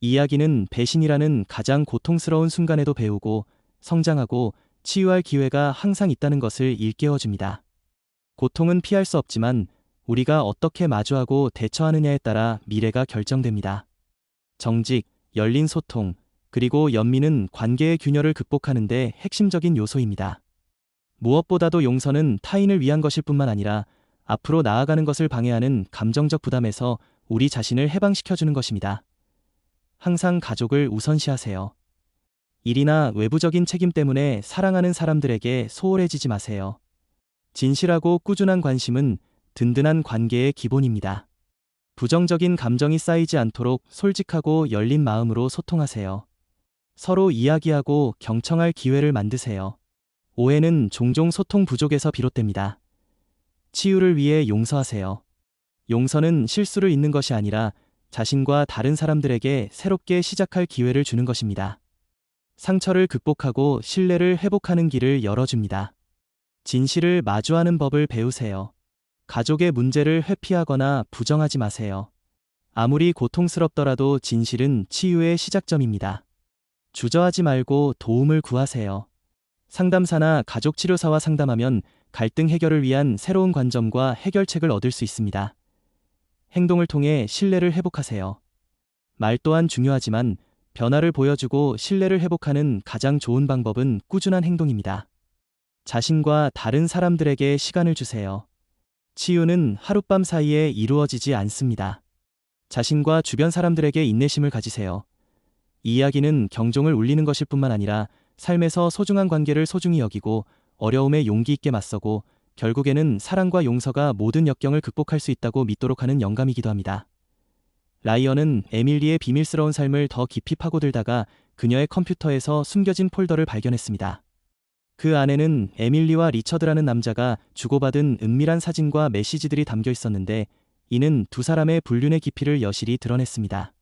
이야기는 배신이라는 가장 고통스러운 순간에도 배우고 성장하고 치유할 기회가 항상 있다는 것을 일깨워줍니다. 고통은 피할 수 없지만 우리가 어떻게 마주하고 대처하느냐에 따라 미래가 결정됩니다. 정직, 열린 소통, 그리고 연민은 관계의 균열을 극복하는 데 핵심적인 요소입니다. 무엇보다도 용서는 타인을 위한 것일 뿐만 아니라 앞으로 나아가는 것을 방해하는 감정적 부담에서 우리 자신을 해방시켜주는 것입니다. 항상 가족을 우선시하세요. 일이나 외부적인 책임 때문에 사랑하는 사람들에게 소홀해지지 마세요. 진실하고 꾸준한 관심은 든든한 관계의 기본입니다. 부정적인 감정이 쌓이지 않도록 솔직하고 열린 마음으로 소통하세요. 서로 이야기하고 경청할 기회를 만드세요. 오해는 종종 소통 부족에서 비롯됩니다. 치유를 위해 용서하세요. 용서는 실수를 잊는 것이 아니라 자신과 다른 사람들에게 새롭게 시작할 기회를 주는 것입니다. 상처를 극복하고 신뢰를 회복하는 길을 열어줍니다. 진실을 마주하는 법을 배우세요. 가족의 문제를 회피하거나 부정하지 마세요. 아무리 고통스럽더라도 진실은 치유의 시작점입니다. 주저하지 말고 도움을 구하세요. 상담사나 가족치료사와 상담하면 갈등 해결을 위한 새로운 관점과 해결책을 얻을 수 있습니다. 행동을 통해 신뢰를 회복하세요. 말 또한 중요하지만 변화를 보여주고 신뢰를 회복하는 가장 좋은 방법은 꾸준한 행동입니다. 자신과 다른 사람들에게 시간을 주세요. 치유는 하룻밤 사이에 이루어지지 않습니다. 자신과 주변 사람들에게 인내심을 가지세요. 이 이야기는 경종을 울리는 것일 뿐만 아니라 삶에서 소중한 관계를 소중히 여기고 어려움에 용기 있게 맞서고 결국에는 사랑과 용서가 모든 역경을 극복할 수 있다고 믿도록 하는 영감이기도 합니다. 라이언은 에밀리의 비밀스러운 삶을 더 깊이 파고들다가 그녀의 컴퓨터에서 숨겨진 폴더를 발견했습니다. 그 안에는 에밀리와 리처드라는 남자가 주고받은 은밀한 사진과 메시지들이 담겨 있었는데 이는 두 사람의 불륜의 깊이를 여실히 드러냈습니다.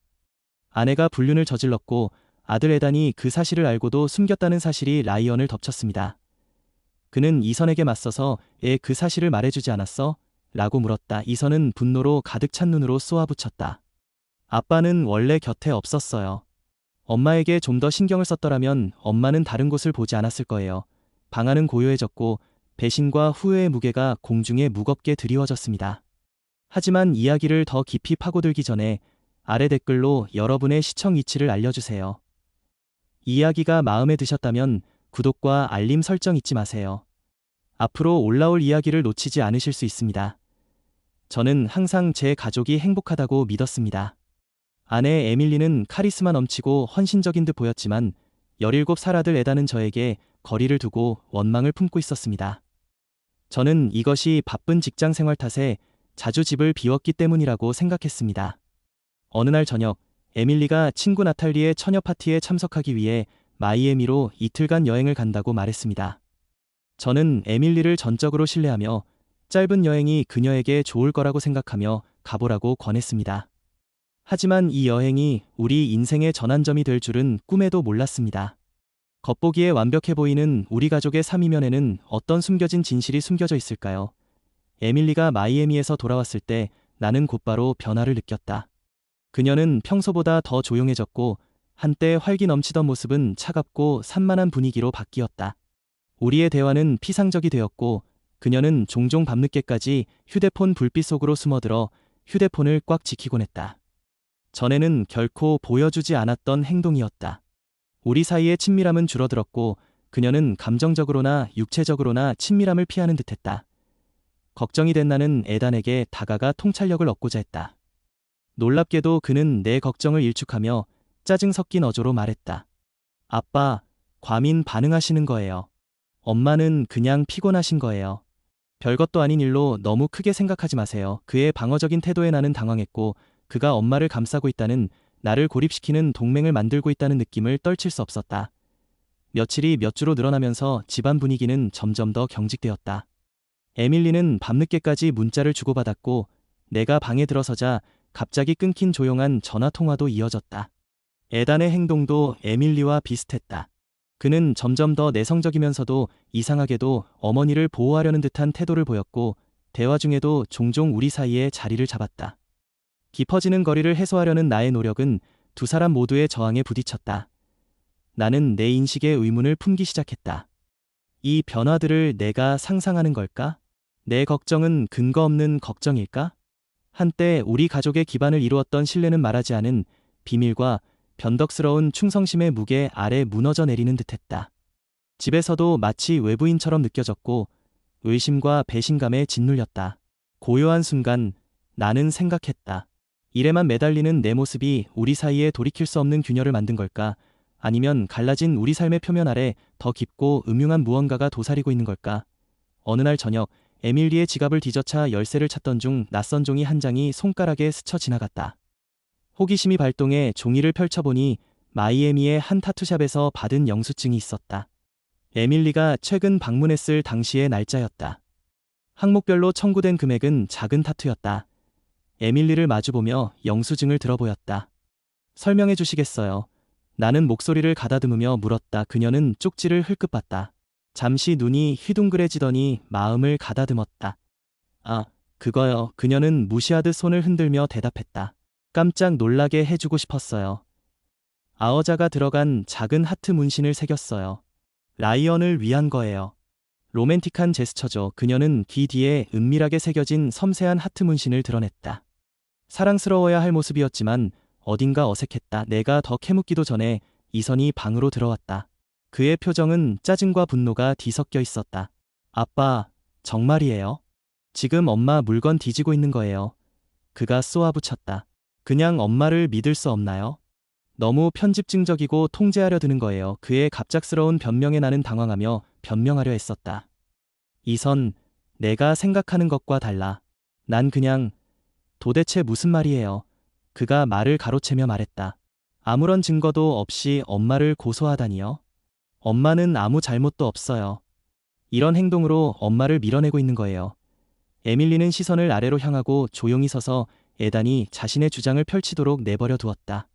아내가 불륜을 저질렀고 아들 에단이 그 사실을 알고도 숨겼다는 사실이 라이언을 덮쳤습니다. 그는 이선에게 맞서서 그 사실을 말해주지 않았어? 라고 물었다. 이선은 분노로 가득 찬 눈으로 쏘아붙였다. 아빠는 원래 곁에 없었어요. 엄마에게 좀 더 신경을 썼더라면 엄마는 다른 곳을 보지 않았을 거예요. 방안은 고요해졌고 배신과 후회의 무게가 공중에 무겁게 드리워졌습니다. 하지만 이야기를 더 깊이 파고들기 전에 아래 댓글로 여러분의 시청 위치를 알려주세요. 이야기가 마음에 드셨다면 구독과 알림 설정 잊지 마세요. 앞으로 올라올 이야기를 놓치지 않으실 수 있습니다. 저는 항상 제 가족이 행복하다고 믿었습니다. 아내 에밀리는 카리스마 넘치고 헌신적인 듯 보였지만 17살 아들 에단은 저에게 거리를 두고 원망을 품고 있었습니다. 저는 이것이 바쁜 직장 생활 탓에 자주 집을 비웠기 때문이라고 생각했습니다. 어느 날 저녁, 에밀리가 친구 나탈리의 처녀 파티에 참석하기 위해 마이애미로 이틀간 여행을 간다고 말했습니다. 저는 에밀리를 전적으로 신뢰하며 짧은 여행이 그녀에게 좋을 거라고 생각하며 가보라고 권했습니다. 하지만 이 여행이 우리 인생의 전환점이 될 줄은 꿈에도 몰랐습니다. 겉보기에 완벽해 보이는 우리 가족의 삶이면에는 어떤 숨겨진 진실이 숨겨져 있을까요? 에밀리가 마이애미에서 돌아왔을 때 나는 곧바로 변화를 느꼈다. 그녀는 평소보다 더 조용해졌고 한때 활기 넘치던 모습은 차갑고 산만한 분위기로 바뀌었다. 우리의 대화는 피상적이 되었고 그녀는 종종 밤늦게까지 휴대폰 불빛 속으로 숨어들어 휴대폰을 꽉 지키곤 했다. 전에는 결코 보여주지 않았던 행동이었다. 우리 사이의 친밀함은 줄어들었고 그녀는 감정적으로나 육체적으로나 친밀함을 피하는 듯했다. 걱정이 된 나는 에단에게 다가가 통찰력을 얻고자 했다. 놀랍게도 그는 내 걱정을 일축하며 짜증 섞인 어조로 말했다. 아빠, 과민 반응하시는 거예요. 엄마는 그냥 피곤하신 거예요. 별것도 아닌 일로 너무 크게 생각하지 마세요. 그의 방어적인 태도에 나는 당황했고 그가 엄마를 감싸고 있다는, 나를 고립시키는 동맹을 만들고 있다는 느낌을 떨칠 수 없었다. 며칠이 몇 주로 늘어나면서 집안 분위기는 점점 더 경직되었다. 에밀리는 밤늦게까지 문자를 주고받았고 내가 방에 들어서자 갑자기 끊긴 조용한 전화통화도 이어졌다. 에단의 행동도 에밀리와 비슷했다. 그는 점점 더 내성적이면서도 이상하게도 어머니를 보호하려는 듯한 태도를 보였고 대화 중에도 종종 우리 사이에 자리를 잡았다. 깊어지는 거리를 해소하려는 나의 노력은 두 사람 모두의 저항에 부딪혔다. 나는 내 인식에 의문을 품기 시작했다. 이 변화들을 내가 상상하는 걸까? 내 걱정은 근거 없는 걱정일까? 한때 우리 가족의 기반을 이루었던 신뢰는 말하지 않은 비밀과 변덕스러운 충성심의 무게 아래 무너져 내리는 듯했다. 집에서도 마치 외부인처럼 느껴졌고 의심과 배신감에 짓눌렸다. 고요한 순간 나는 생각했다. 일에만 매달리는 내 모습이 우리 사이에 돌이킬 수 없는 균열을 만든 걸까? 아니면 갈라진 우리 삶의 표면 아래 더 깊고 음흉한 무언가가 도사리고 있는 걸까? 어느 날 저녁 에밀리의 지갑을 뒤져차 열쇠를 찾던 중 낯선 종이 한 장이 손가락에 스쳐 지나갔다. 호기심이 발동해 종이를 펼쳐보니 마이애미의 한 타투샵에서 받은 영수증이 있었다. 에밀리가 최근 방문했을 당시의 날짜였다. 항목별로 청구된 금액은 작은 타투였다. 에밀리를 마주보며 영수증을 들어보였다. 설명해 주시겠어요? 나는 목소리를 가다듬으며 물었다. 그녀는 쪽지를 흘끗 봤다. 잠시 눈이 휘둥그레지더니 마음을 가다듬었다. 아, 그거요. 그녀는 무시하듯 손을 흔들며 대답했다. 깜짝 놀라게 해주고 싶었어요. 아어자가 들어간 작은 하트 문신을 새겼어요. 라이언을 위한 거예요. 로맨틱한 제스처죠. 그녀는 귀 뒤에 은밀하게 새겨진 섬세한 하트 문신을 드러냈다. 사랑스러워야 할 모습이었지만 어딘가 어색했다. 내가 더 캐묻기도 전에 이선이 방으로 들어왔다. 그의 표정은 짜증과 분노가 뒤섞여 있었다. 아빠, 정말이에요? 지금 엄마 물건 뒤지고 있는 거예요. 그가 쏘아붙였다. 그냥 엄마를 믿을 수 없나요? 너무 편집증적이고 통제하려 드는 거예요. 그의 갑작스러운 변명에 나는 당황하며 변명하려 했었다. 이선, 내가 생각하는 것과 달라. 난 그냥, 도대체 무슨 말이에요? 그가 말을 가로채며 말했다. 아무런 증거도 없이 엄마를 고소하다니요? 엄마는 아무 잘못도 없어요. 이런 행동으로 엄마를 밀어내고 있는 거예요. 에밀리는 시선을 아래로 향하고 조용히 서서 에단이 자신의 주장을 펼치도록 내버려 두었다.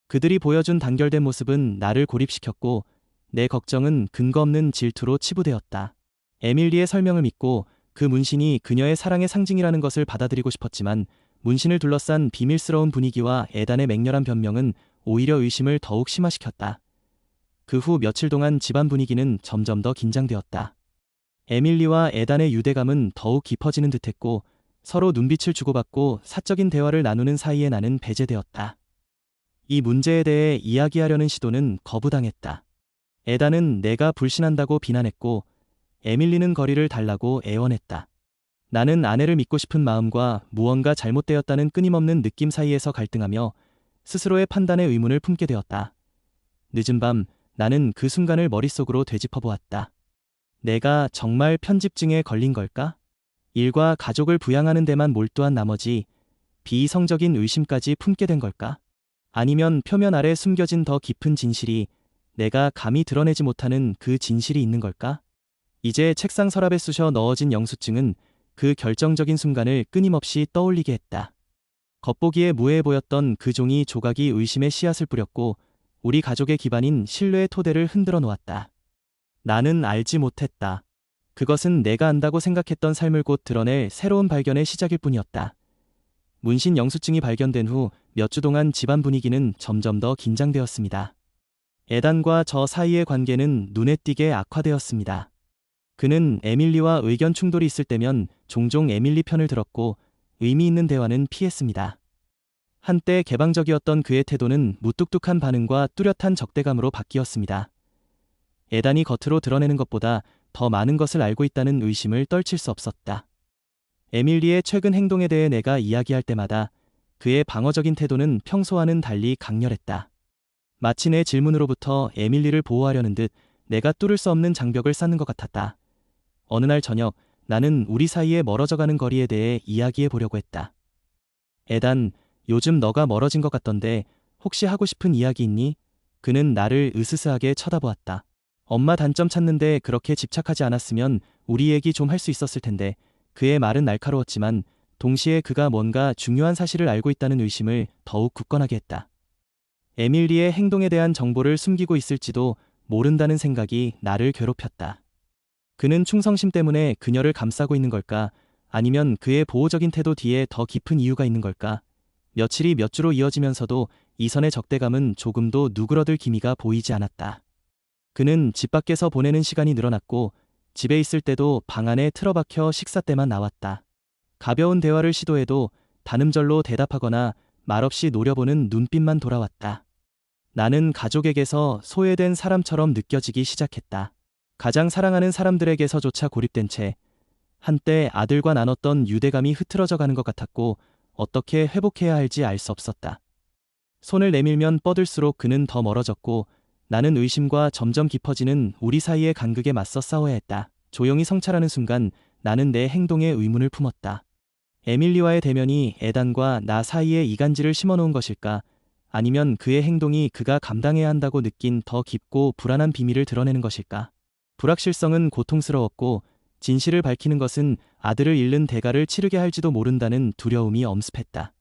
그들이 보여준 단결된 모습은 나를 고립시켰고 내 걱정은 근거 없는 질투로 치부되었다. 에밀리의 설명을 믿고 그 문신이 그녀의 사랑의 상징이라는 것을 받아들이고 싶었지만 문신을 둘러싼 비밀스러운 분위기와 에단의 맹렬한 변명은 오히려 의심을 더욱 심화시켰다. 그 후 며칠 동안 집안 분위기는 점점 더 긴장되었다. 에밀리와 에단의 유대감은 더욱 깊어지는 듯했고 서로 눈빛을 주고받고 사적인 대화를 나누는 사이에 나는 배제되었다. 이 문제에 대해 이야기하려는 시도는 거부당했다. 에단은 내가 불신한다고 비난했고 에밀리는 거리를 달라고 애원했다. 나는 아내를 믿고 싶은 마음과 무언가 잘못되었다는 끊임없는 느낌 사이에서 갈등하며 스스로의 판단에 의문을 품게 되었다. 늦은 밤 나는 그 순간을 머릿속으로 되짚어보았다. 내가 정말 편집증에 걸린 걸까? 일과 가족을 부양하는 데만 몰두한 나머지 비이성적인 의심까지 품게 된 걸까? 아니면 표면 아래 숨겨진 더 깊은 진실이 내가 감히 드러내지 못하는 그 진실이 있는 걸까? 이제 책상 서랍에 쑤셔 넣어진 영수증은 그 결정적인 순간을 끊임없이 떠올리게 했다. 겉보기에 무해해 보였던 그 종이 조각이 의심의 씨앗을 뿌렸고 우리 가족의 기반인 신뢰의 토대를 흔들어 놓았다. 나는 알지 못했다. 그것은 내가 안다고 생각했던 삶을 곧 드러낼 새로운 발견의 시작일 뿐이었다. 문신 영수증이 발견된 후 몇 주 동안 집안 분위기는 점점 더 긴장되었습니다. 에단과 저 사이의 관계는 눈에 띄게 악화되었습니다. 그는 에밀리와 의견 충돌이 있을 때면 종종 에밀리 편을 들었고 의미 있는 대화는 피했습니다. 한때 개방적이었던 그의 태도는 무뚝뚝한 반응과 뚜렷한 적대감으로 바뀌었습니다. 에단이 겉으로 드러내는 것보다 더 많은 것을 알고 있다는 의심을 떨칠 수 없었다. 에밀리의 최근 행동에 대해 내가 이야기할 때마다 그의 방어적인 태도는 평소와는 달리 강렬했다. 마치 내 질문으로부터 에밀리를 보호하려는 듯 내가 뚫을 수 없는 장벽을 쌓는 것 같았다. 어느 날 저녁 나는 우리 사이에 멀어져가는 거리에 대해 이야기해 보려고 했다. 에단, 요즘 너가 멀어진 것 같던데 혹시 하고 싶은 이야기 있니? 그는 나를 으스스하게 쳐다보았다. 엄마 단점 찾는데 그렇게 집착하지 않았으면 우리 얘기 좀 할 수 있었을 텐데. 그의 말은 날카로웠지만 동시에 그가 뭔가 중요한 사실을 알고 있다는 의심을 더욱 굳건하게 했다. 에밀리의 행동에 대한 정보를 숨기고 있을지도 모른다는 생각이 나를 괴롭혔다. 그는 충성심 때문에 그녀를 감싸고 있는 걸까? 아니면 그의 보호적인 태도 뒤에 더 깊은 이유가 있는 걸까? 며칠이 몇 주로 이어지면서도 이선의 적대감은 조금도 누그러들 기미가 보이지 않았다. 그는 집 밖에서 보내는 시간이 늘어났고 집에 있을 때도 방 안에 틀어박혀 식사 때만 나왔다. 가벼운 대화를 시도해도 단음절로 대답하거나 말없이 노려보는 눈빛만 돌아왔다. 나는 가족에게서 소외된 사람처럼 느껴지기 시작했다. 가장 사랑하는 사람들에게서조차 고립된 채 한때 아들과 나눴던 유대감이 흐트러져 가는 것 같았고 어떻게 회복해야 할지 알 수 없었다. 손을 내밀면 뻗을수록 그는 더 멀어졌고 나는 의심과 점점 깊어지는 우리 사이의 간극에 맞서 싸워야 했다. 조용히 성찰하는 순간 나는 내 행동에 의문을 품었다. 에밀리와의 대면이 에단과 나 사이에 이간질을 심어놓은 것일까? 아니면 그의 행동이 그가 감당해야 한다고 느낀 더 깊고 불안한 비밀을 드러내는 것일까? 불확실성은 고통스러웠고 진실을 밝히는 것은 아들을 잃는 대가를 치르게 할지도 모른다는 두려움이 엄습했다.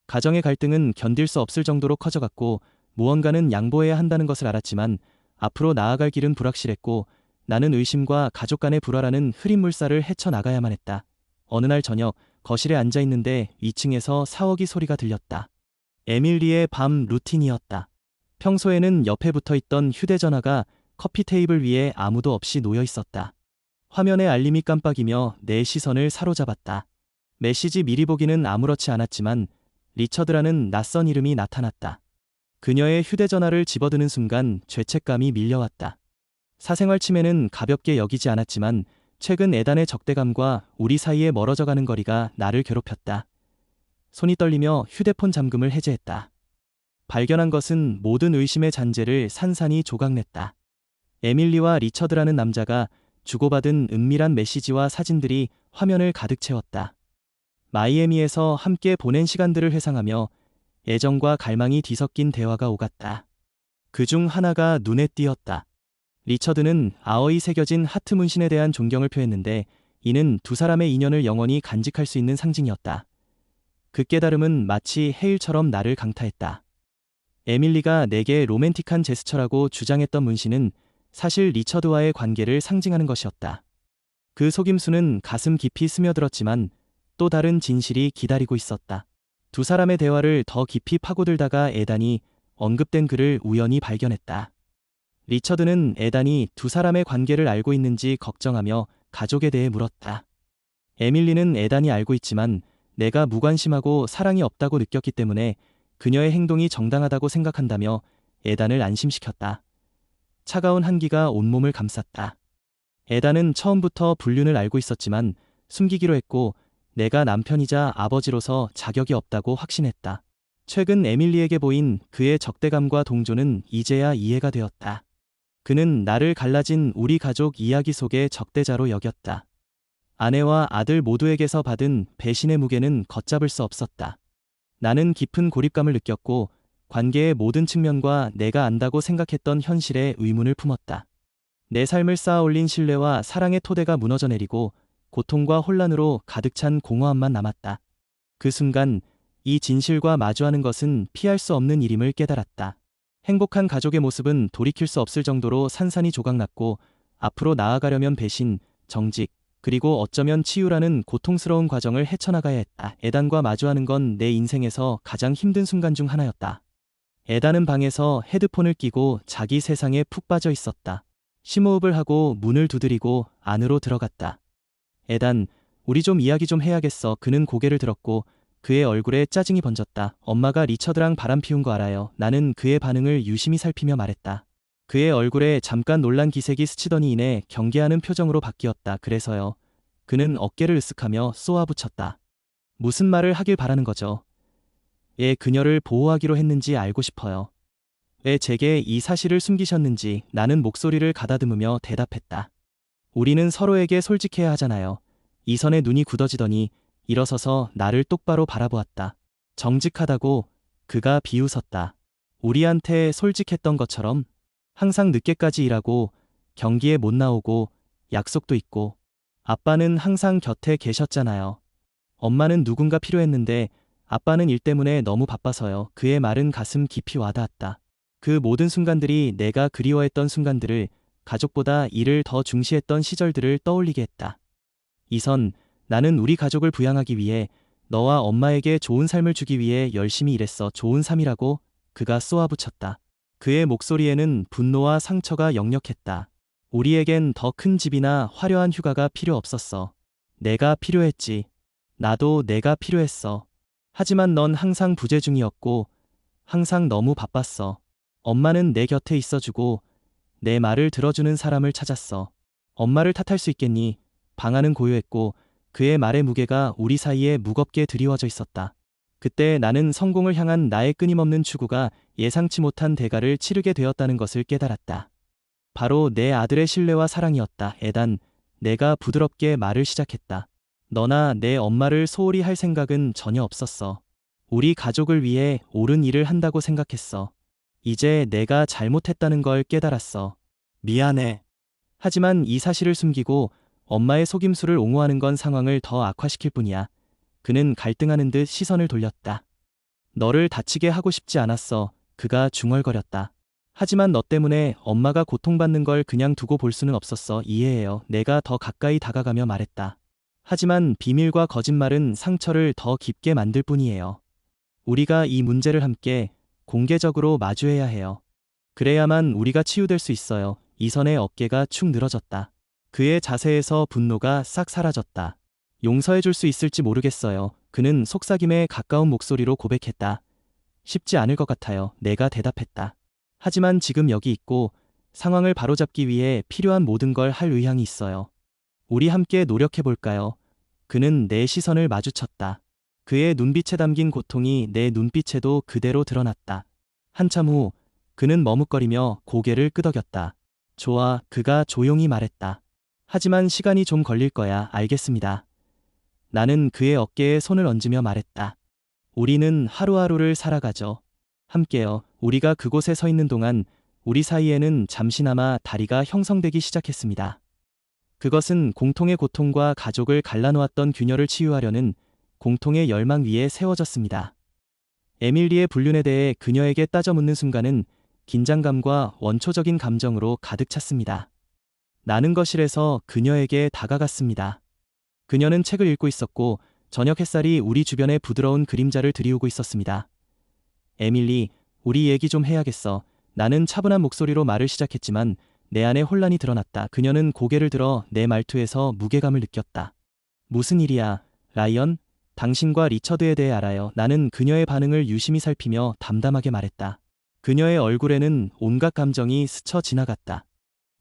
가정의 갈등은 견딜 수 없을 정도로 커져갔고 무언가는 양보해야 한다는 것을 알았지만 앞으로 나아갈 길은 불확실했고 나는 의심과 가족 간의 불화라는 흐린 물살을 헤쳐나가야만 했다. 어느 날 저녁 거실에 앉아 있는데 2층에서 사워기 소리가 들렸다. 에밀리의 밤 루틴이었다. 평소에는 옆에 붙어있던 휴대전화가 커피 테이블 위에 아무도 없이 놓여 있었다. 화면의 알림이 깜빡이며 내 시선을 사로잡았다. 메시지 미리 보기는 아무렇지 않았지만 리처드라는 낯선 이름이 나타났다. 그녀의 휴대전화를 집어드는 순간 죄책감이 밀려왔다. 사생활 침해는 가볍게 여기지 않았지만 최근 에단의 적대감과 우리 사이에 멀어져가는 거리가 나를 괴롭혔다. 손이 떨리며 휴대폰 잠금을 해제했다. 발견한 것은 모든 의심의 잔재를 산산이 조각냈다. 에밀리와 리처드라는 남자가 주고받은 은밀한 메시지와 사진들이 화면을 가득 채웠다. 마이애미에서 함께 보낸 시간들을 회상하며 애정과 갈망이 뒤섞인 대화가 오갔다. 그중 하나가 눈에 띄었다. 리처드는 아어이 새겨진 하트 문신에 대한 존경을 표했는데 이는 두 사람의 인연을 영원히 간직할 수 있는 상징이었다. 그 깨달음은 마치 해일처럼 나를 강타했다. 에밀리가 내게 로맨틱한 제스처라고 주장했던 문신은 사실 리처드와의 관계를 상징하는 것이었다. 그 속임수는 가슴 깊이 스며들었지만 또 다른 진실이 기다리고 있었다. 두 사람의 대화를 더 깊이 파고들다가 에단이 언급된 글을 우연히 발견했다. 리처드는 에단이 두 사람의 관계를 알고 있는지 걱정하며 가족에 대해 물었다. 에밀리는 에단이 알고 있지만 내가 무관심하고 사랑이 없다고 느꼈기 때문에 그녀의 행동이 정당하다고 생각한다며 에단을 안심시켰다. 차가운 한기가 온몸을 감쌌다. 에단은 처음부터 불륜을 알고 있었지만 숨기기로 했고 내가 남편이자 아버지로서 자격이 없다고 확신했다. 최근 에밀리에게 보인 그의 적대감과 동조는 이제야 이해가 되었다. 그는 나를 갈라진 우리 가족 이야기 속의 적대자로 여겼다. 아내와 아들 모두에게서 받은 배신의 무게는 걷잡을 수 없었다. 나는 깊은 고립감을 느꼈고 관계의 모든 측면과 내가 안다고 생각했던 현실에 의문을 품었다. 내 삶을 쌓아올린 신뢰와 사랑의 토대가 무너져 내리고 고통과 혼란으로 가득 찬 공허함만 남았다. 그 순간 이 진실과 마주하는 것은 피할 수 없는 일임을 깨달았다. 행복한 가족의 모습은 돌이킬 수 없을 정도로 산산이 조각났고 앞으로 나아가려면 배신, 정직, 그리고 어쩌면 치유라는 고통스러운 과정을 헤쳐나가야 했다. 에단과 마주하는 건 내 인생에서 가장 힘든 순간 중 하나였다. 에단은 방에서 헤드폰을 끼고 자기 세상에 푹 빠져 있었다. 심호흡을 하고 문을 두드리고 안으로 들어갔다. 에단, 우리 좀 이야기 좀 해야겠어. 그는 고개를 들었고 그의 얼굴에 짜증이 번졌다. 엄마가 리처드랑 바람 피운 거 알아요. 나는 그의 반응을 유심히 살피며 말했다. 그의 얼굴에 잠깐 놀란 기색이 스치더니 이내 경계하는 표정으로 바뀌었다. 그래서요. 그는 어깨를 으쓱하며 쏘아붙였다. 무슨 말을 하길 바라는 거죠? 왜 그녀를 보호하기로 했는지 알고 싶어요. 왜 제게 이 사실을 숨기셨는지. 나는 목소리를 가다듬으며 대답했다. 우리는 서로에게 솔직해야 하잖아요. 이선의 눈이 굳어지더니 일어서서 나를 똑바로 바라보았다. 정직하다고? 그가 비웃었다. 우리한테 솔직했던 것처럼? 항상 늦게까지 일하고 경기에 못 나오고 약속도 있고 아빠는 항상 곁에 계셨잖아요. 엄마는 누군가 필요했는데 아빠는 일 때문에 너무 바빠서요. 그의 말은 가슴 깊이 와닿았다. 그 모든 순간들이 내가 그리워했던 순간들을, 가족보다 일을 더 중시했던 시절들을 떠올리게 했다. 이선, 나는 우리 가족을 부양하기 위해 너와 엄마에게 좋은 삶을 주기 위해 열심히 일했어. 좋은 삶이라고 그가 쏘아붙였다. 그의 목소리에는 분노와 상처가 역력했다. 우리에겐 더 큰 집이나 화려한 휴가가 필요 없었어. 내가 필요했지. 나도 내가 필요했어. 하지만 넌 항상 부재 중이었고, 항상 너무 바빴어. 엄마는 내 곁에 있어주고, 내 말을 들어주는 사람을 찾았어. 엄마를 탓할 수 있겠니? 방아는 고요했고, 그의 말의 무게가 우리 사이에 무겁게 드리워져 있었다. 그때 나는 성공을 향한 나의 끊임없는 추구가 예상치 못한 대가를 치르게 되었다는 것을 깨달았다. 바로 내 아들의 신뢰와 사랑이었다. 에단, 내가 부드럽게 말을 시작했다. 너나 내 엄마를 소홀히 할 생각은 전혀 없었어. 우리 가족을 위해 옳은 일을 한다고 생각했어. 이제 내가 잘못했다는 걸 깨달았어. 미안해. 하지만 이 사실을 숨기고 엄마의 속임수를 옹호하는 건 상황을 더 악화시킬 뿐이야. 그는 갈등하는 듯 시선을 돌렸다. 너를 다치게 하고 싶지 않았어. 그가 중얼거렸다. 하지만 너 때문에 엄마가 고통받는 걸 그냥 두고 볼 수는 없었어. 이해해요. 내가 더 가까이 다가가며 말했다. 하지만 비밀과 거짓말은 상처를 더 깊게 만들 뿐이에요. 우리가 이 문제를 함께 공개적으로 마주해야 해요. 그래야만 우리가 치유될 수 있어요. 이선의 어깨가 축 늘어졌다. 그의 자세에서 분노가 싹 사라졌다. 용서해줄 수 있을지 모르겠어요. 그는 속삭임에 가까운 목소리로 고백했다. 쉽지 않을 것 같아요. 내가 대답했다. 하지만 지금 여기 있고 상황을 바로잡기 위해 필요한 모든 걸 할 의향이 있어요. 우리 함께 노력해볼까요? 그는 내 시선을 마주쳤다. 그의 눈빛에 담긴 고통이 내 눈빛에도 그대로 드러났다. 한참 후 그는 머뭇거리며 고개를 끄덕였다. 좋아, 그가 조용히 말했다. 하지만 시간이 좀 걸릴 거야. 알겠습니다. 나는 그의 어깨에 손을 얹으며 말했다. 우리는 하루하루를 살아가죠. 함께요. 우리가 그곳에 서 있는 동안 우리 사이에는 잠시나마 다리가 형성되기 시작했습니다. 그것은 공통의 고통과 가족을 갈라놓았던 균열을 치유하려는 공통의 열망 위에 세워졌습니다. 에밀리의 불륜에 대해 그녀에게 따져 묻는 순간은 긴장감과 원초적인 감정으로 가득 찼습니다. 나는 거실에서 그녀에게 다가갔습니다. 그녀는 책을 읽고 있었고 저녁 햇살이 우리 주변에 부드러운 그림자를 드리우고 있었습니다. 에밀리, 우리 얘기 좀 해야겠어. 나는 차분한 목소리로 말을 시작했지만 내 안에 혼란이 드러났다. 그녀는 고개를 들어 내 말투에서 무게감을 느꼈다. 무슨 일이야, 라이언? 당신과 리처드에 대해 알아요. 나는 그녀의 반응을 유심히 살피며 담담하게 말했다. 그녀의 얼굴에는 온갖 감정이 스쳐 지나갔다.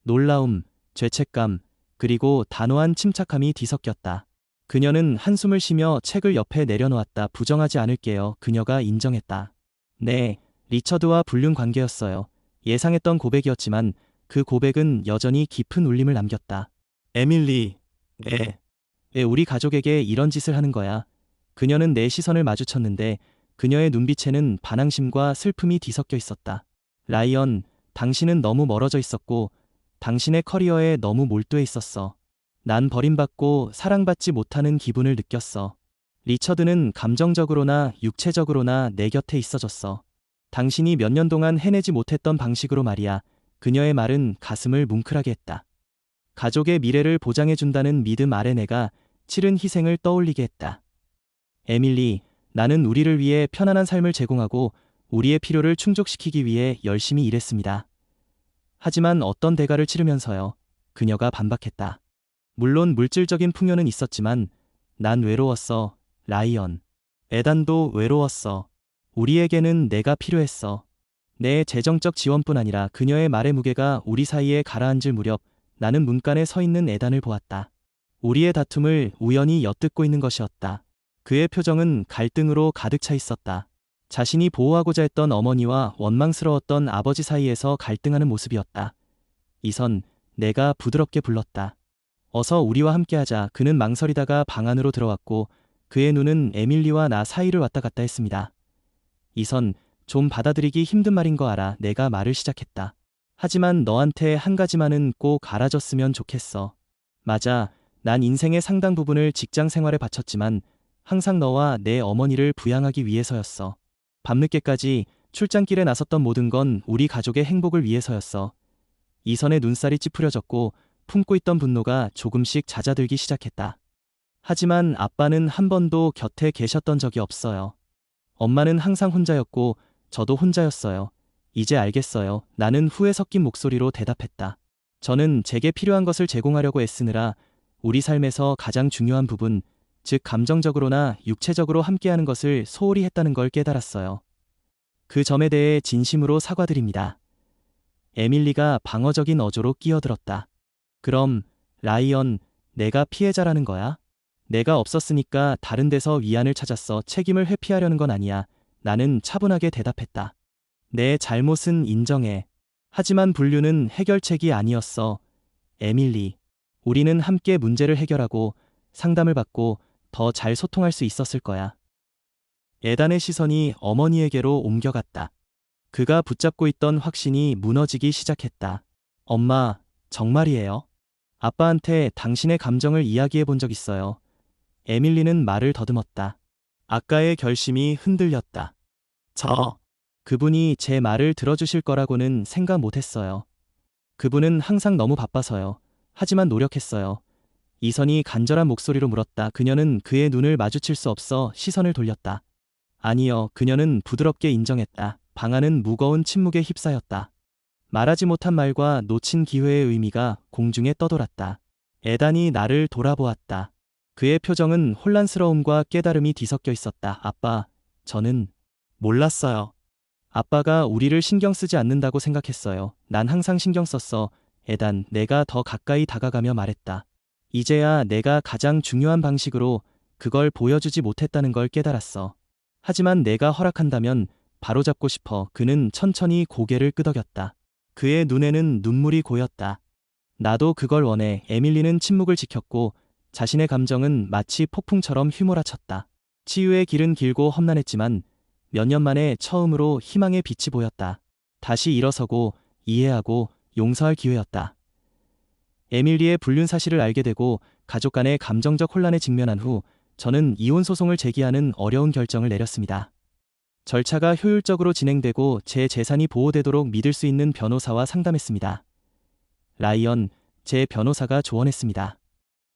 놀라움, 죄책감, 그리고 단호한 침착함이 뒤섞였다. 그녀는 한숨을 쉬며 책을 옆에 내려놓았다. 부정하지 않을게요. 그녀가 인정했다. 네, 리처드와 불륜 관계였어요. 예상했던 고백이었지만 그 고백은 여전히 깊은 울림을 남겼다. 에밀리, 네. 왜 우리 가족에게 이런 짓을 하는 거야? 그녀는 내 시선을 마주쳤는데 그녀의 눈빛에는 반항심과 슬픔이 뒤섞여 있었다. 라이언, 당신은 너무 멀어져 있었고 당신의 커리어에 너무 몰두해 있었어. 난 버림받고 사랑받지 못하는 기분을 느꼈어. 리처드는 감정적으로나 육체적으로나 내 곁에 있어줬어. 당신이 몇 년 동안 해내지 못했던 방식으로 말이야. 그녀의 말은 가슴을 뭉클하게 했다. 가족의 미래를 보장해준다는 믿음 아래 내가 치른 희생을 떠올리게 했다. 에밀리, 나는 우리를 위해 편안한 삶을 제공하고 우리의 필요를 충족시키기 위해 열심히 일했습니다. 하지만 어떤 대가를 치르면서요. 그녀가 반박했다. 물론 물질적인 풍요는 있었지만 난 외로웠어, 라이언. 에단도 외로웠어. 우리에게는 내가 필요했어. 내 재정적 지원뿐 아니라 그녀의 말의 무게가 우리 사이에 가라앉을 무렵 나는 문간에 서 있는 에단을 보았다. 우리의 다툼을 우연히 엿듣고 있는 것이었다. 그의 표정은 갈등으로 가득 차 있었다. 자신이 보호하고자 했던 어머니와 원망스러웠던 아버지 사이에서 갈등하는 모습이었다. 이선, 내가 부드럽게 불렀다. 어서 우리와 함께하자. 그는 망설이다가 방 안으로 들어왔고 그의 눈은 에밀리와 나 사이를 왔다 갔다 했습니다. 이선, 좀 받아들이기 힘든 말인 거 알아. 내가 말을 시작했다. 하지만 너한테 한 가지만은 꼭 알아줬으면 좋겠어. 맞아, 난 인생의 상당 부분을 직장 생활에 바쳤지만 항상 너와 내 어머니를 부양하기 위해서였어. 밤늦게까지 출장길에 나섰던 모든 건 우리 가족의 행복을 위해서였어. 이선의 눈살이 찌푸려졌고 품고 있던 분노가 조금씩 잦아들기 시작했다. 하지만 아빠는 한 번도 곁에 계셨던 적이 없어요. 엄마는 항상 혼자였고 저도 혼자였어요. 이제 알겠어요. 나는 후회 섞인 목소리로 대답했다. 저는 제게 필요한 것을 제공하려고 애쓰느라 우리 삶에서 가장 중요한 부분, 즉 감정적으로나 육체적으로 함께하는 것을 소홀히 했다는 걸 깨달았어요. 그 점에 대해 진심으로 사과드립니다. 에밀리가 방어적인 어조로 끼어들었다. 그럼, 라이언, 내가 피해자라는 거야? 내가 없었으니까 다른 데서 위안을 찾았어. 책임을 회피하려는 건 아니야. 나는 차분하게 대답했다. 내 잘못은 인정해. 하지만 분류는 해결책이 아니었어. 에밀리. 우리는 함께 문제를 해결하고 상담을 받고 더 잘 소통할 수 있었을 거야. 에단의 시선이 어머니에게로 옮겨갔다. 그가 붙잡고 있던 확신이 무너지기 시작했다. 엄마, 정말이에요? 아빠한테 당신의 감정을 이야기해 본 적 있어요. 에밀리는 말을 더듬었다. 아까의 결심이 흔들렸다. 그분이 제 말을 들어주실 거라고는 생각 못했어요. 그분은 항상 너무 바빠서요. 하지만 노력했어요. 이선이 간절한 목소리로 물었다. 그녀는 그의 눈을 마주칠 수 없어 시선을 돌렸다. 아니요, 그녀는 부드럽게 인정했다. 방 안은 무거운 침묵에 휩싸였다. 말하지 못한 말과 놓친 기회의 의미가 공중에 떠돌았다. 에단이 나를 돌아보았다. 그의 표정은 혼란스러움과 깨달음이 뒤섞여 있었다. 아빠, 저는 몰랐어요. 아빠가 우리를 신경 쓰지 않는다고 생각했어요. 난 항상 신경 썼어. 에단, 내가 더 가까이 다가가며 말했다. 이제야 내가 가장 중요한 방식으로 그걸 보여주지 못했다는 걸 깨달았어. 하지만 내가 허락한다면 바로잡고 싶어. 그는 천천히 고개를 끄덕였다. 그의 눈에는 눈물이 고였다. 나도 그걸 원해. 에밀리는 침묵을 지켰고 자신의 감정은 마치 폭풍처럼 휘몰아쳤다. 치유의 길은 길고 험난했지만 몇 년 만에 처음으로 희망의 빛이 보였다. 다시 일어서고 이해하고 용서할 기회였다. 에밀리의 불륜 사실을 알게 되고 가족 간의 감정적 혼란에 직면한 후 저는 이혼 소송을 제기하는 어려운 결정을 내렸습니다. 절차가 효율적으로 진행되고 제 재산이 보호되도록 믿을 수 있는 변호사와 상담했습니다. 라이언, 제 변호사가 조언했습니다.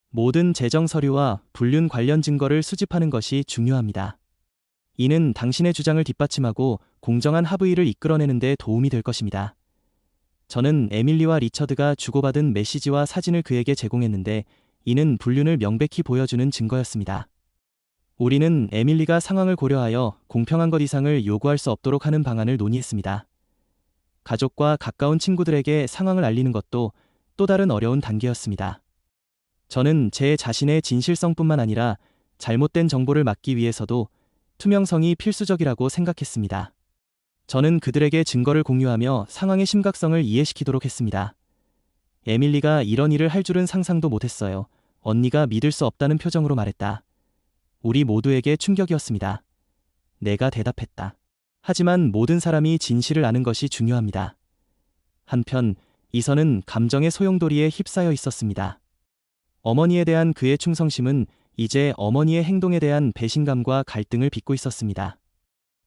모든 재정 서류와 불륜 관련 증거를 수집하는 것이 중요합니다. 이는 당신의 주장을 뒷받침하고 공정한 합의를 이끌어내는 데 도움이 될 것입니다. 저는 에밀리와 리처드가 주고받은 메시지와 사진을 그에게 제공했는데 이는 불륜을 명백히 보여주는 증거였습니다. 우리는 에밀리가 상황을 고려하여 공평한 것 이상을 요구할 수 없도록 하는 방안을 논의했습니다. 가족과 가까운 친구들에게 상황을 알리는 것도 또 다른 어려운 단계였습니다. 저는 제 자신의 진실성뿐만 아니라 잘못된 정보를 막기 위해서도 투명성이 필수적이라고 생각했습니다. 저는 그들에게 증거를 공유하며 상황의 심각성을 이해시키도록 했습니다. 에밀리가 이런 일을 할 줄은 상상도 못했어요. 언니가 믿을 수 없다는 표정으로 말했다. 우리 모두에게 충격이었습니다. 내가 대답했다. 하지만 모든 사람이 진실을 아는 것이 중요합니다. 한편 이선은 감정의 소용돌이에 휩싸여 있었습니다. 어머니에 대한 그의 충성심은 이제 어머니의 행동에 대한 배신감과 갈등을 빚고 있었습니다.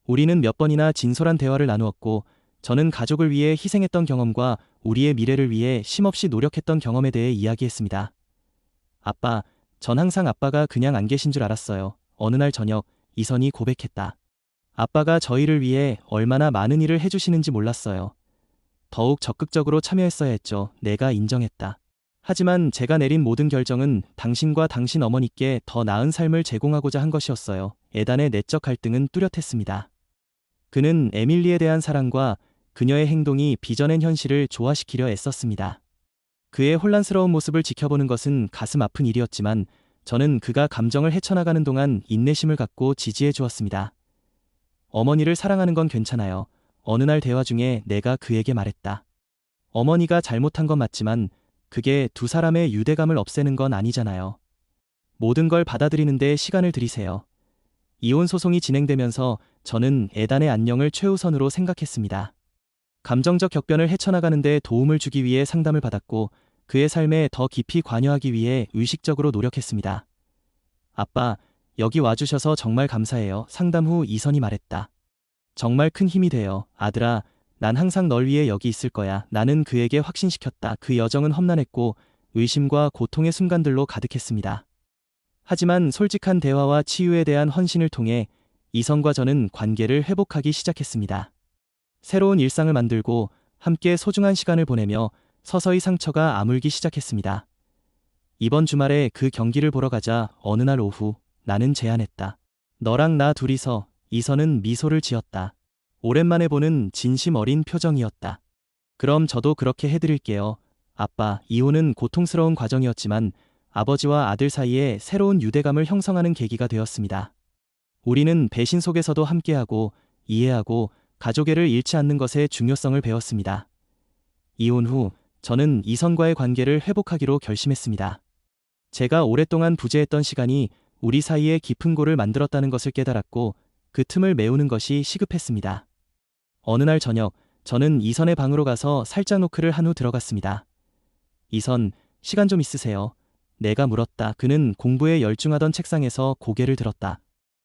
우리는 몇 번이나 진솔한 대화를 나누었고 저는 가족을 위해 희생했던 경험과 우리의 미래를 위해 쉼없이 노력했던 경험에 대해 이야기했습니다. 아빠, 전 항상 아빠가 그냥 안 계신 줄 알았어요. 어느 날 저녁 이선이 고백했다. 아빠가 저희를 위해 얼마나 많은 일을 해주시는지 몰랐어요. 더욱 적극적으로 참여했어야 했죠. 내가 인정했다. 하지만 제가 내린 모든 결정은 당신과 당신 어머니께 더 나은 삶을 제공하고자 한 것이었어요. 에단의 내적 갈등은 뚜렷했습니다. 그는 에밀리에 대한 사랑과 그녀의 행동이 빚어낸 현실을 조화시키려 애썼습니다. 그의 혼란스러운 모습을 지켜보는 것은 가슴 아픈 일이었지만 저는 그가 감정을 헤쳐나가는 동안 인내심을 갖고 지지해 주었습니다. 어머니를 사랑하는 건 괜찮아요. 어느 날 대화 중에 내가 그에게 말했다. 어머니가 잘못한 건 맞지만 그게 두 사람의 유대감을 없애는 건 아니잖아요. 모든 걸 받아들이는데 시간을 들이세요. 이혼 소송이 진행되면서 저는 에단의 안녕을 최우선으로 생각했습니다. 감정적 격변을 헤쳐나가는 데 도움을 주기 위해 상담을 받았고 그의 삶에 더 깊이 관여하기 위해 의식적으로 노력했습니다. 아빠, 여기 와주셔서 정말 감사해요. 상담 후 이선이 말했다. 정말 큰 힘이 돼요. 아들아, 난 항상 널 위해 여기 있을 거야. 나는 그에게 확신시켰다. 그 여정은 험난했고 의심과 고통의 순간들로 가득했습니다. 하지만 솔직한 대화와 치유에 대한 헌신을 통해 이선과 저는 관계를 회복하기 시작했습니다. 새로운 일상을 만들고 함께 소중한 시간을 보내며 서서히 상처가 아물기 시작했습니다. 이번 주말에 그 경기를 보러 가자. 어느 날 오후 나는 제안했다. 너랑 나 둘이서. 이선은 미소를 지었다. 오랜만에 보는 진심 어린 표정이었다. 그럼 저도 그렇게 해드릴게요. 아빠, 이혼은 고통스러운 과정이었지만 아버지와 아들 사이에 새로운 유대감을 형성하는 계기가 되었습니다. 우리는 배신 속에서도 함께하고 이해하고 가족애를 잃지 않는 것의 중요성을 배웠습니다. 이혼 후 저는 이선과의 관계를 회복하기로 결심했습니다. 제가 오랫동안 부재했던 시간이 우리 사이에 깊은 골을 만들었다는 것을 깨달았고 그 틈을 메우는 것이 시급했습니다. 어느 날 저녁, 저는 이선의 방으로 가서 살짝 노크를 한 후 들어갔습니다. 이선, 시간 좀 있으세요? 내가 물었다. 그는 공부에 열중하던 책상에서 고개를 들었다.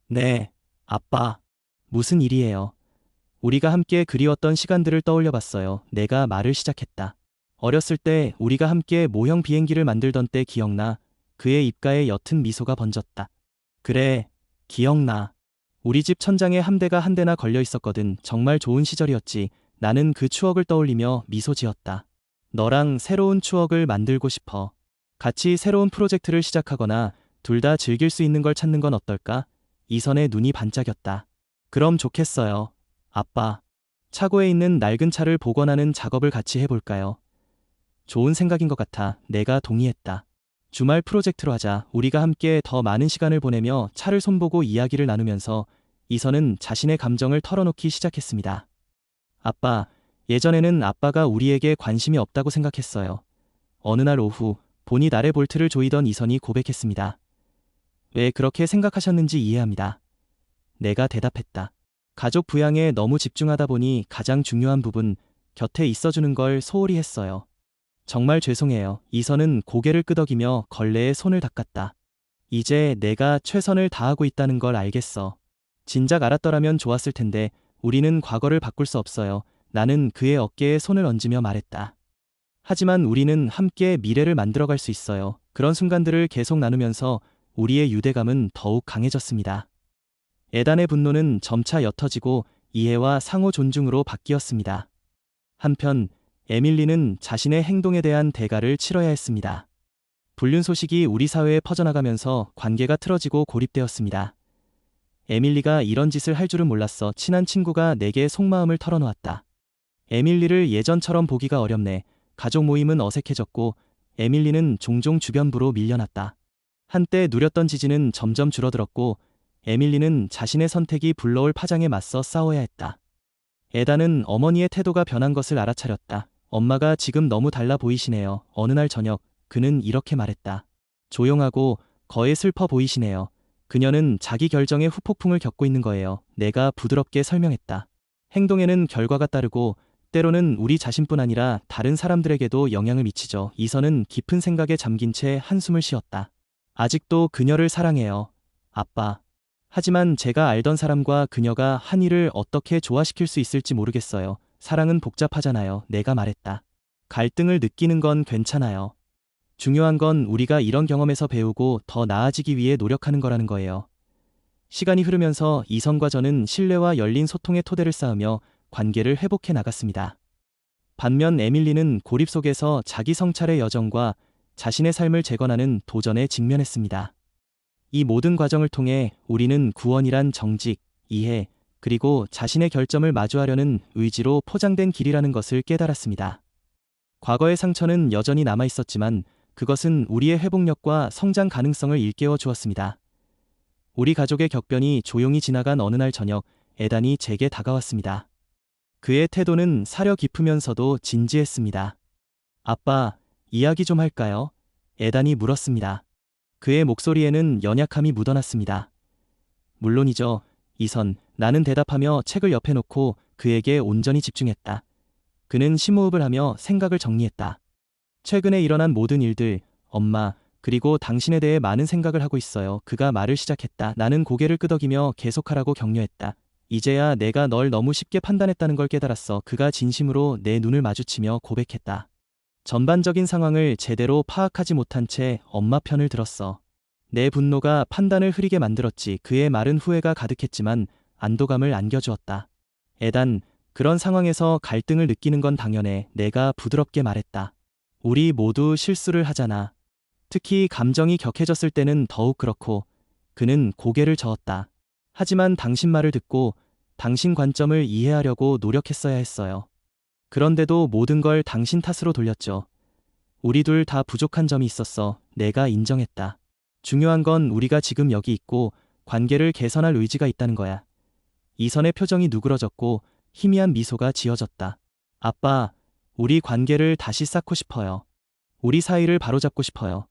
네, 아빠. 무슨 일이에요? 우리가 함께 그리웠던 시간들을 떠올려 봤어요. 내가 말을 시작했다. 어렸을 때 우리가 함께 모형 비행기를 만들던 때 기억나? 그의 입가에 옅은 미소가 번졌다. 그래, 기억나. 우리 집 천장에 함대가 한 대나 걸려 있었거든. 정말 좋은 시절이었지. 나는 그 추억을 떠올리며 미소 지었다. 너랑 새로운 추억을 만들고 싶어. 같이 새로운 프로젝트를 시작하거나 둘 다 즐길 수 있는 걸 찾는 건 어떨까? 이선의 눈이 반짝였다. 그럼 좋겠어요. 아빠. 차고에 있는 낡은 차를 복원하는 작업을 같이 해볼까요? 좋은 생각인 것 같아. 내가 동의했다. 주말 프로젝트로 하자. 우리가 함께 더 많은 시간을 보내며 차를 손보고 이야기를 나누면서 이선은 자신의 감정을 털어놓기 시작했습니다. 아빠, 예전에는 아빠가 우리에게 관심이 없다고 생각했어요. 어느 날 오후 본인 아래 볼트를 조이던 이선이 고백했습니다. 왜 그렇게 생각하셨는지 이해합니다. 내가 대답했다. 가족 부양에 너무 집중하다 보니 가장 중요한 부분, 곁에 있어주는 걸 소홀히 했어요. 정말 죄송해요. 이선은 고개를 끄덕이며 걸레에 손을 닦았다. 이제 내가 최선을 다하고 있다는 걸 알겠어. 진작 알았더라면 좋았을 텐데 우리는 과거를 바꿀 수 없어요. 나는 그의 어깨에 손을 얹으며 말했다. 하지만 우리는 함께 미래를 만들어갈 수 있어요. 그런 순간들을 계속 나누면서 우리의 유대감은 더욱 강해졌습니다. 에단의 분노는 점차 옅어지고 이해와 상호 존중으로 바뀌었습니다. 한편 에밀리는 자신의 행동에 대한 대가를 치러야 했습니다. 불륜 소식이 우리 사회에 퍼져나가면서 관계가 틀어지고 고립되었습니다. 에밀리가 이런 짓을 할 줄은 몰랐어. 친한 친구가 내게 속마음을 털어놓았다. 에밀리를 예전처럼 보기가 어렵네. 가족 모임은 어색해졌고 에밀리는 종종 주변부로 밀려났다. 한때 누렸던 지지는 점점 줄어들었고 에밀리는 자신의 선택이 불러올 파장에 맞서 싸워야 했다. 에단은 어머니의 태도가 변한 것을 알아차렸다. 엄마가 지금 너무 달라 보이시네요. 어느 날 저녁 그는 이렇게 말했다. 조용하고 거의 슬퍼 보이시네요. 그녀는 자기 결정에 후폭풍을 겪고 있는 거예요. 내가 부드럽게 설명했다. 행동에는 결과가 따르고 때로는 우리 자신뿐 아니라 다른 사람들에게도 영향을 미치죠. 이선은 깊은 생각에 잠긴 채 한숨을 쉬었다. 아직도 그녀를 사랑해요. 아빠. 하지만 제가 알던 사람과 그녀가 한 일을 어떻게 조화시킬 수 있을지 모르겠어요. 사랑은 복잡하잖아요. 내가 말했다. 갈등을 느끼는 건 괜찮아요. 중요한 건 우리가 이런 경험에서 배우고 더 나아지기 위해 노력하는 거라는 거예요. 시간이 흐르면서 이선과 저는 신뢰와 열린 소통의 토대를 쌓으며 관계를 회복해 나갔습니다. 반면 에밀리는 고립 속에서 자기 성찰의 여정과 자신의 삶을 재건하는 도전에 직면했습니다. 이 모든 과정을 통해 우리는 구원이란 정직, 이해, 그리고 자신의 결점을 마주하려는 의지로 포장된 길이라는 것을 깨달았습니다. 과거의 상처는 여전히 남아 있었지만 그것은 우리의 회복력과 성장 가능성을 일깨워 주었습니다. 우리 가족의 격변이 조용히 지나간 어느 날 저녁, 에단이 제게 다가왔습니다. 그의 태도는 사려 깊으면서도 진지했습니다. 아빠, 이야기 좀 할까요? 에단이 물었습니다. 그의 목소리에는 연약함이 묻어났습니다. 물론이죠, 이선. 나는 대답하며 책을 옆에 놓고 그에게 온전히 집중했다. 그는 심호흡을 하며 생각을 정리했다. 최근에 일어난 모든 일들, 엄마, 그리고 당신에 대해 많은 생각을 하고 있어요. 그가 말을 시작했다. 나는 고개를 끄덕이며 계속하라고 격려했다. 이제야 내가 널 너무 쉽게 판단했다는 걸 깨달았어. 그가 진심으로 내 눈을 마주치며 고백했다. 전반적인 상황을 제대로 파악하지 못한 채 엄마 편을 들었어. 내 분노가 판단을 흐리게 만들었지. 그의 말은 후회가 가득했지만 안도감을 안겨주었다. 에단, 그런 상황에서 갈등을 느끼는 건 당연해. 내가 부드럽게 말했다. 우리 모두 실수를 하잖아. 특히 감정이 격해졌을 때는 더욱 그렇고. 그는 고개를 저었다. 하지만 당신 말을 듣고 당신 관점을 이해하려고 노력했어야 했어요. 그런데도 모든 걸 당신 탓으로 돌렸죠. 우리 둘 다 부족한 점이 있었어. 내가 인정했다. 중요한 건 우리가 지금 여기 있고 관계를 개선할 의지가 있다는 거야. 이선의 표정이 누그러졌고 희미한 미소가 지어졌다. 아빠, 우리 관계를 다시 쌓고 싶어요. 우리 사이를 바로잡고 싶어요.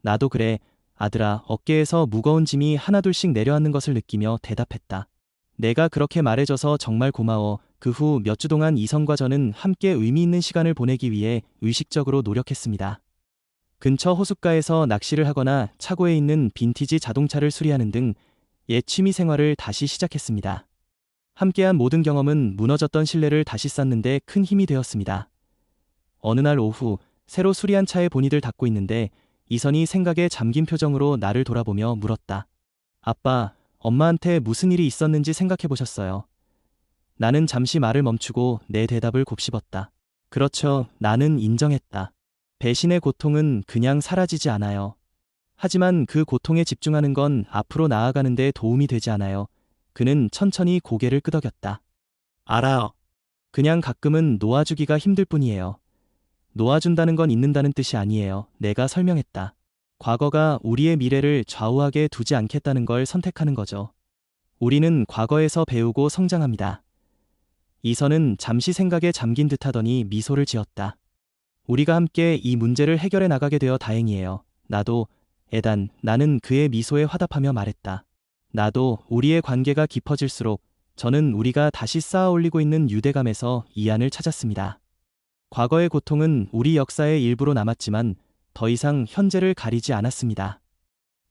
나도 그래. 아들아. 어깨에서 무거운 짐이 하나둘씩 내려앉는 것을 느끼며 대답했다. 내가 그렇게 말해줘서 정말 고마워. 그 후 몇 주 동안 이선과 저는 함께 의미 있는 시간을 보내기 위해 의식적으로 노력했습니다. 근처 호숫가에서 낚시를 하거나 차고에 있는 빈티지 자동차를 수리하는 등 옛 취미 생활을 다시 시작했습니다. 함께한 모든 경험은 무너졌던 신뢰를 다시 쌓는 데 큰 힘이 되었습니다. 어느 날 오후 새로 수리한 차에 본이들 닦고 있는데 이선이 생각에 잠긴 표정으로 나를 돌아보며 물었다. 아빠, 엄마한테 무슨 일이 있었는지 생각해 보셨어요? 나는 잠시 말을 멈추고 내 대답을 곱씹었다. 그렇죠. 나는 인정했다. 배신의 고통은 그냥 사라지지 않아요. 하지만 그 고통에 집중하는 건 앞으로 나아가는 데 도움이 되지 않아요. 그는 천천히 고개를 끄덕였다. 알아요. 그냥 가끔은 놓아주기가 힘들 뿐이에요. 놓아준다는 건 잊는다는 뜻이 아니에요. 내가 설명했다. 과거가 우리의 미래를 좌우하게 두지 않겠다는 걸 선택하는 거죠. 우리는 과거에서 배우고 성장합니다. 이선은 잠시 생각에 잠긴 듯하더니 미소를 지었다. 우리가 함께 이 문제를 해결해 나가게 되어 다행이에요. 나도, 에단, 나는 그의 미소에 화답하며 말했다. 나도. 우리의 관계가 깊어질수록 저는 우리가 다시 쌓아 올리고 있는 유대감에서 이안을 찾았습니다. 과거의 고통은 우리 역사의 일부로 남았지만 더 이상 현재를 가리지 않았습니다.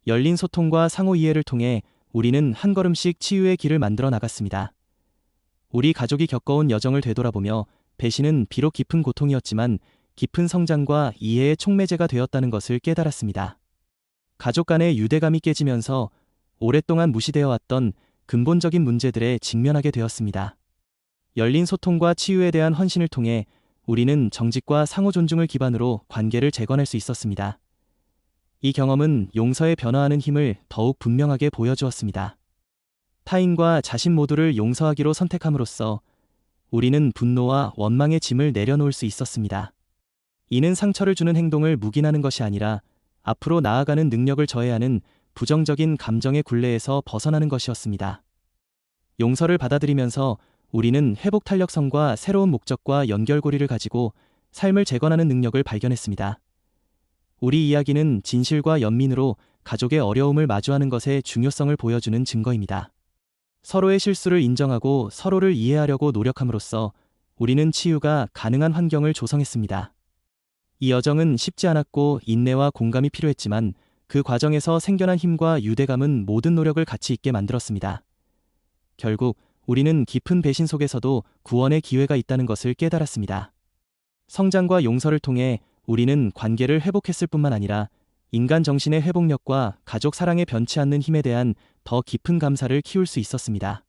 열린 소통과 상호 이해를 통해 우리는 한 걸음씩 치유의 길을 만들어 나갔습니다. 우리 가족이 겪어온 여정을 되돌아보며 배신은 비록 깊은 고통이었지만 깊은 성장과 이해의 촉매제가 되었다는 것을 깨달았습니다. 가족 간의 유대감이 깨지면서 오랫동안 무시되어 왔던 근본적인 문제들에 직면하게 되었습니다. 열린 소통과 치유에 대한 헌신을 통해 우리는 정직과 상호 존중을 기반으로 관계를 재건할 수 있었습니다. 이 경험은 용서의 변화하는 힘을 더욱 분명하게 보여주었습니다. 타인과 자신 모두를 용서하기로 선택함으로써 우리는 분노와 원망의 짐을 내려놓을 수 있었습니다. 이는 상처를 주는 행동을 묵인하는 것이 아니라 앞으로 나아가는 능력을 저해하는 부정적인 감정의 굴레에서 벗어나는 것이었습니다. 용서를 받아들이면서 우리는 회복 탄력성과 새로운 목적과 연결고리를 가지고 삶을 재건하는 능력을 발견했습니다. 우리 이야기는 진실과 연민으로 가족의 어려움을 마주하는 것의 중요성을 보여주는 증거입니다. 서로의 실수를 인정하고 서로를 이해하려고 노력함으로써 우리는 치유가 가능한 환경을 조성했습니다. 이 여정은 쉽지 않았고 인내와 공감이 필요했지만 그 과정에서 생겨난 힘과 유대감은 모든 노력을 가치 있게 만들었습니다. 결국 우리는 깊은 배신 속에서도 구원의 기회가 있다는 것을 깨달았습니다. 성장과 용서를 통해 우리는 관계를 회복했을 뿐만 아니라 인간 정신의 회복력과 가족 사랑에 변치 않는 힘에 대한 더 깊은 감사를 키울 수 있었습니다.